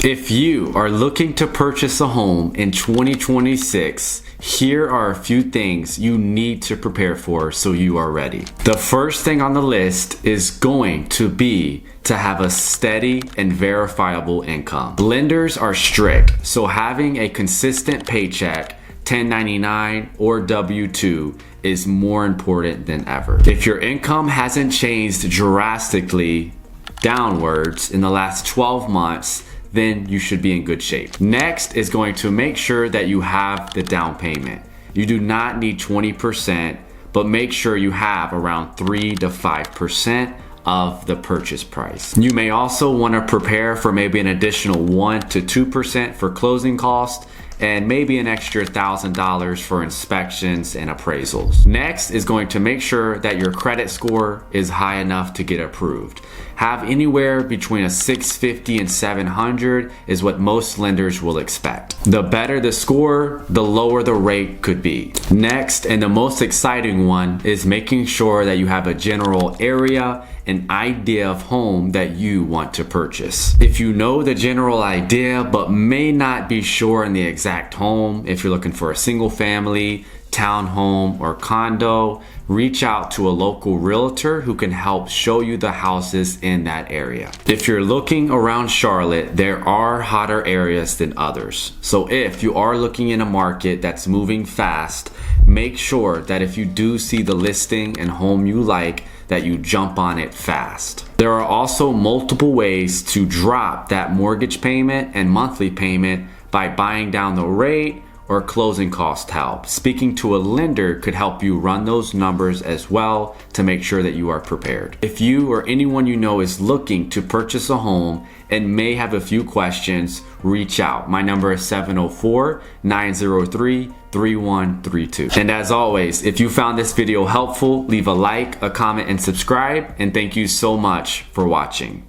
If you are looking to purchase a home in 2026, here are a few things you need to prepare for so you are ready. The first thing on the list is going to be to have a steady and verifiable income. Lenders are strict, so having a consistent paycheck, 1099 or W-2, is more important than ever. If your income hasn't changed drastically downwards in the last 12 months, then you should be in good shape. Next is going to make sure that you have the down payment. You do not need 20%, but make sure you have around 3 to 5% of the purchase price. You may also want to prepare for maybe an additional 1 to 2% for closing costs and maybe an extra $1,000 for inspections and appraisals. Next is going to make sure that your credit score is high enough to get approved. Have anywhere between a 650 and 700 is what most lenders will expect. The better the score, the lower the rate could be. Next, and the most exciting one, is making sure that you have a general area, an idea of home that you want to purchase. If you know the general idea but may not be sure in the exact home, if you're looking for a single family, townhome, or condo, reach out to a local realtor who can help show you the houses in that area. If you're looking around Charlotte, there are hotter areas than others. So if you are looking in a market that's moving fast, make sure that if you do see the listing and home you like, that you jump on it fast. There are also multiple ways to drop that mortgage payment and monthly payment by buying down the rate or closing cost help. Speaking to a lender could help you run those numbers as well to make sure that you are prepared. If you or anyone you know is looking to purchase a home and may have a few questions, reach out. My number is 704-903-3132. And as always, if you found this video helpful, leave a like, a comment, and subscribe. And thank you so much for watching.